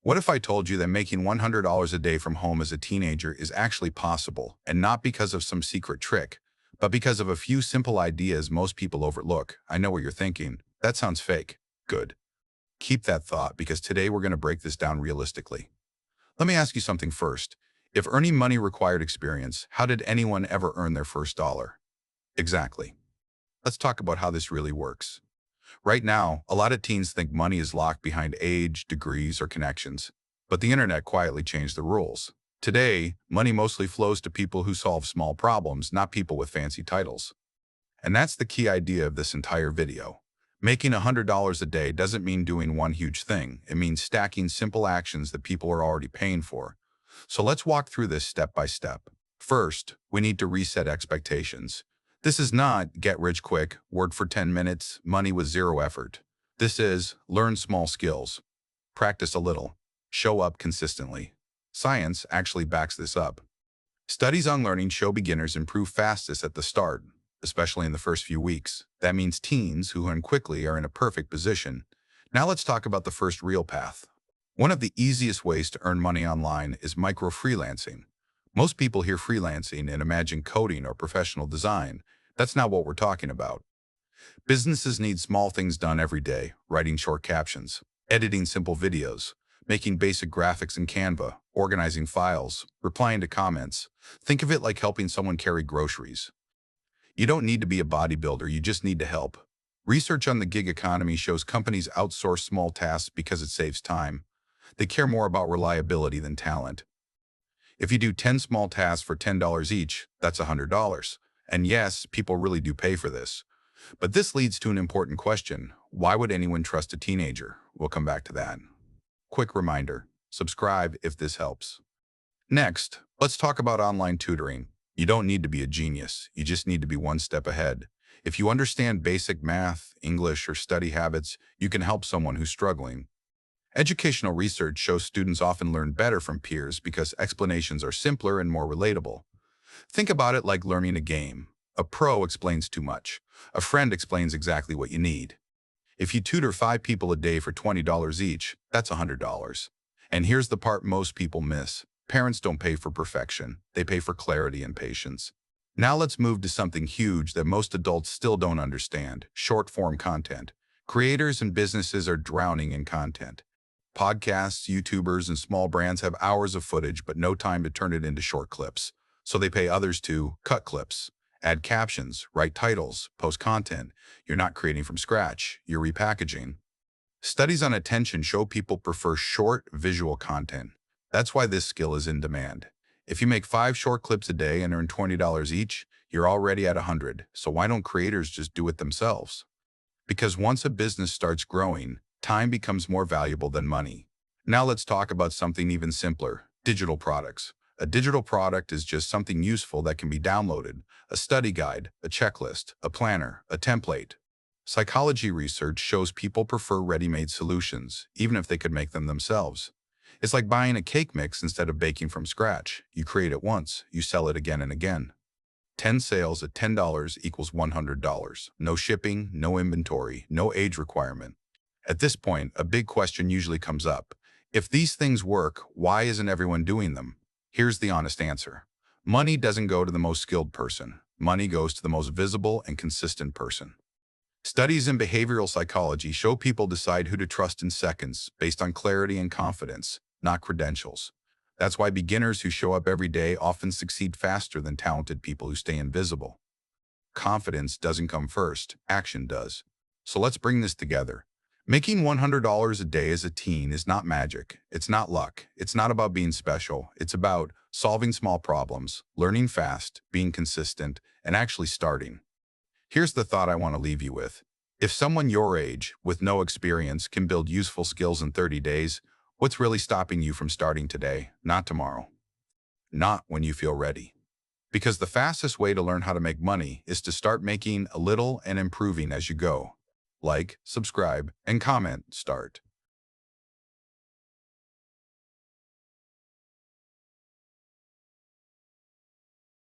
What if I told you that making $100 a day from home as a teenager is actually possible, and not because of some secret trick, but because of a few simple ideas most people overlook? I know what you're thinking. That sounds fake. Good. Keep that thought, because today we're going to break this down realistically. Let me ask you something first. If earning money required experience, how did anyone ever earn their first dollar? Exactly. Let's talk about how this really works. Right now, a lot of teens think money is locked behind age, degrees, or connections. But the internet quietly changed the rules. Today, money mostly flows to people who solve small problems, not people with fancy titles. And that's the key idea of this entire video. Making $100 a day doesn't mean doing one huge thing. It means stacking simple actions that people are already paying for. So let's walk through this step by step. First, we need to reset expectations. This is not get rich quick, work for 10 minutes, money with zero effort. This is learn small skills, practice a little, show up consistently. Science actually backs this up. Studies on learning show beginners improve fastest at the start, especially in the first few weeks. That means teens who learn quickly are in a perfect position. Now let's talk about the first real path. One of the easiest ways to earn money online is micro-freelancing. Most people hear freelancing and imagine coding or professional design. That's not what we're talking about. Businesses need small things done every day: writing short captions, editing simple videos, making basic graphics in Canva, organizing files, replying to comments. Think of it like helping someone carry groceries. You don't need to be a bodybuilder, you just need to help. Research on the gig economy shows companies outsource small tasks because it saves time. They care more about reliability than talent. If you do 10 small tasks for $10 each, that's $100. And yes, people really do pay for this. But this leads to an important question. Why would anyone trust a teenager? We'll come back to that. Quick reminder, subscribe if this helps. Next, let's talk about online tutoring. You don't need to be a genius. You just need to be one step ahead. If you understand basic math, English, or study habits, you can help someone who's struggling. Educational research shows students often learn better from peers because explanations are simpler and more relatable. Think about it like learning a game. A pro explains too much. A friend explains exactly what you need. If you tutor 5 people a day for $20 each, that's $100. And here's the part most people miss. Parents don't pay for perfection. They pay for clarity and patience. Now let's move to something huge that most adults still don't understand: short-form content. Creators and businesses are drowning in content. Podcasts, YouTubers, and small brands have hours of footage but no time to turn it into short clips. So they pay others to cut clips, add captions, write titles, post content. You're not creating from scratch, you're repackaging. Studies on attention show people prefer short, visual content. That's why this skill is in demand. If you make 5 short clips a day and earn $20 each, you're already at $100. So why don't creators just do it themselves? Because once a business starts growing, time becomes more valuable than money. Now let's talk about something even simpler: digital products. A digital product is just something useful that can be downloaded: a study guide, a checklist, a planner, a template. Psychology research shows people prefer ready-made solutions, even if they could make them themselves. It's like buying a cake mix instead of baking from scratch. You create it once, you sell it again and again. 10 sales at $10 equals $100. No shipping, no inventory, no age requirement. At this point, a big question usually comes up. If these things work, why isn't everyone doing them? Here's the honest answer. Money doesn't go to the most skilled person. Money goes to the most visible and consistent person. Studies in behavioral psychology show people decide who to trust in seconds based on clarity and confidence, not credentials. That's why beginners who show up every day often succeed faster than talented people who stay invisible. Confidence doesn't come first, action does. So let's bring this together. Making $100 a day as a teen is not magic. It's not luck. It's not about being special. It's about solving small problems, learning fast, being consistent, and actually starting. Here's the thought I want to leave you with. If someone your age, with no experience, can build useful skills in 30 days, what's really stopping you from starting today, not tomorrow? Not when you feel ready. Because the fastest way to learn how to make money is to start making a little and improving as you go. Like, subscribe, and comment, start.